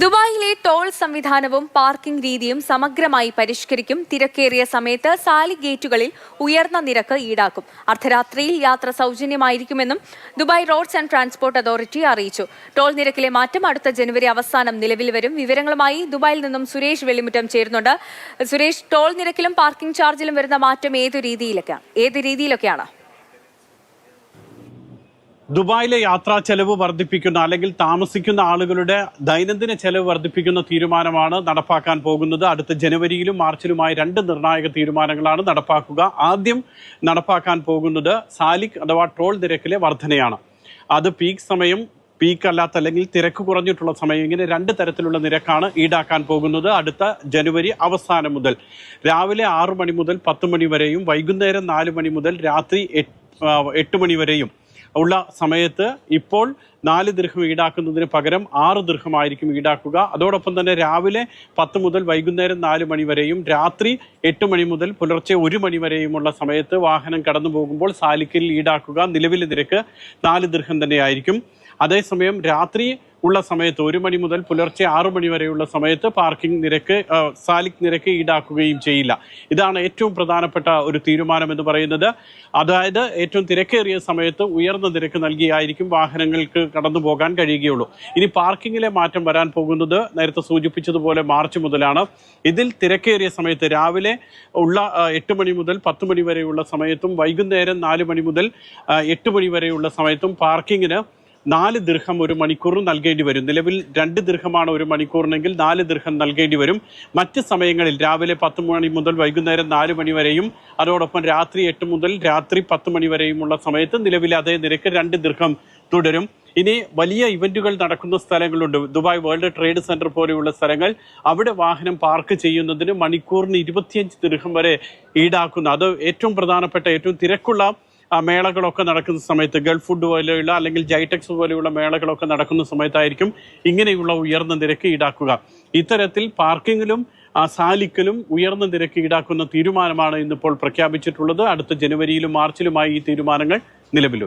ദുബായിലെ ടോൾ സംവിധാനവും പാർക്കിംഗ് രീതിയും സമഗ്രമായി പരിഷ്കരിക്കും. തിരക്കേറിയ സമയത്ത് സാലിക് ഗേറ്റുകളിൽ ഉയർന്ന നിരക്ക് ഈടാക്കും. അർദ്ധരാത്രിയിൽ യാത്ര സൗജന്യമായിരിക്കുമെന്നും Dubai roads and transport authority അറിയിച്ചു. ടോൾ നിരക്കിലെ മാറ്റം അടുത്ത ജനുവരി അവസാനം നിലവിൽ വരും. വിവരങ്ങളുമായി ദുബായിൽ നിന്നും സുരേഷ് വെള്ളിമുറ്റം ചേരുന്നുണ്ട്. സുരേഷ്, ടോൾ നിരക്കിലും പാർക്കിംഗ് ചാർജിലും വരുന്ന മാറ്റം ഏത് രീതിയിലൊക്കെയാണ്? ദുബായിലെ യാത്രാ ചെലവ് വർദ്ധിപ്പിക്കുന്ന അല്ലെങ്കിൽ താമസിക്കുന്ന ആളുകളുടെ ദൈനംദിന ചെലവ് വർദ്ധിപ്പിക്കുന്ന തീരുമാനമാണ് നടപ്പാക്കാൻ പോകുന്നത്. അടുത്ത ജനുവരിയിലും മാർച്ചിലുമായി രണ്ട് നിർണായക തീരുമാനങ്ങളാണ് നടപ്പാക്കുക. ആദ്യം നടപ്പാക്കാൻ പോകുന്നത് സാലിക് അഥവാ ടോൾ നിരക്കിലെ വർധനയാണ്. അത് പീക്ക് സമയം, പീക്ക് അല്ലാത്ത അല്ലെങ്കിൽ തിരക്ക് കുറഞ്ഞിട്ടുള്ള സമയം, ഇങ്ങനെ രണ്ട് തരത്തിലുള്ള നിരക്കാണ് ഈടാക്കാൻ പോകുന്നത്. അടുത്ത ജനുവരി അവസാനം മുതൽ രാവിലെ 6 മണി മുതൽ 10 മണി വരെയും വൈകുന്നേരം 4 മണി മുതൽ രാത്രി 8 മണി വരെയും ഉള്ള സമയത്ത് ഇപ്പോൾ 4 ദിർഹം ഈടാക്കുന്നതിന് പകരം 6 ദിർഹമായിരിക്കും ഈടാക്കുക. അതോടൊപ്പം തന്നെ രാവിലെ 10 മുതൽ വൈകുന്നേരം 4 മണി വരെയും രാത്രി 8 മണി മുതൽ പുലർച്ചെ 1 മണി വരെയുമുള്ള സമയത്ത് വാഹനം കടന്നു പോകുമ്പോൾ സാലിക്കിൽ ഈടാക്കുക നിലവിലെ നിരക്ക് 4 ദിർഹം തന്നെയായിരിക്കും. അതേസമയം രാത്രി ഉള്ള സമയത്ത് 1 മണി മുതൽ പുലർച്ചെ 6 മണി വരെയുള്ള സമയത്ത് പാർക്കിംഗ് നിരക്ക്, സാലിക് നിരക്ക് ഈടാക്കുകയും ചെയ്യില്ല. ഇതാണ് ഏറ്റവും പ്രധാനപ്പെട്ട ഒരു തീരുമാനം എന്ന് പറയുന്നത്. അതായത് ഏറ്റവും തിരക്കേറിയ സമയത്ത് ഉയർന്ന നിരക്ക് നൽകിയായിരിക്കും വാഹനങ്ങൾക്ക് കടന്നു പോകാൻ കഴിയുകയുള്ളൂ. ഇനി പാർക്കിങ്ങിലെ മാറ്റം വരാൻ പോകുന്നത് നേരത്തെ സൂചിപ്പിച്ചതുപോലെ മാർച്ച് മുതലാണ്. ഇതിൽ തിരക്കേറിയ സമയത്ത് രാവിലെ ഉള്ള 8 മണി മുതൽ 10 മണി വരെയുള്ള സമയത്തും വൈകുന്നേരം 4 മണി മുതൽ 8 മണി വരെയുള്ള സമയത്തും പാർക്കിങ്ങിന് 4 ദിർഹം ഒരു മണിക്കൂറിന് നൽകേണ്ടി വരും. നിലവിൽ 2 ദിർഹമാണ് ഒരു മണിക്കൂറിനെങ്കിൽ 4 ദിർഹം നൽകേണ്ടി വരും. മറ്റ് സമയങ്ങളിൽ രാവിലെ 10 മണി മുതൽ വൈകുന്നേരം 4 മണി വരെയും അതോടൊപ്പം രാത്രി 8 മുതൽ രാത്രി 10 മണി വരെയുമുള്ള സമയത്ത് നിലവിലെ അതേ നിരക്ക് 2 ദിർഹം തുടരും. ഇനി വലിയ ഇവന്റുകൾ നടക്കുന്ന സ്ഥലങ്ങളുണ്ട്, ദുബായ് വേൾഡ് ട്രേഡ് സെന്റർ പോലെയുള്ള സ്ഥലങ്ങൾ. അവിടെ വാഹനം പാർക്ക് ചെയ്യുന്നതിന് മണിക്കൂറിന് 25 ദിർഹം വരെ ഈടാക്കുന്ന, അത് ഏറ്റവും പ്രധാനപ്പെട്ട ഏറ്റവും തിരക്കുള്ള മേളകളൊക്കെ നടക്കുന്ന സമയത്ത്, ഗൾഫ് ഫുഡ് പോലെയുള്ള അല്ലെങ്കിൽ ജൈടെക്സ് പോലെയുള്ള മേളകളൊക്കെ നടക്കുന്ന സമയത്തായിരിക്കും ഇങ്ങനെയുള്ള ഉയർന്ന നിരക്ക് ഈടാക്കുക. ഇത്തരത്തിൽ പാർക്കിങ്ങിലും സാലിക്കിലും ഉയർന്ന നിരക്ക് ഈടാക്കുന്ന തീരുമാനമാണ് ഇന്നിപ്പോൾ പ്രഖ്യാപിച്ചിട്ടുള്ളത്. അടുത്ത ജനുവരിയിലും മാർച്ചിലുമായി ഈ തീരുമാനങ്ങൾ നിലവിൽ വരും.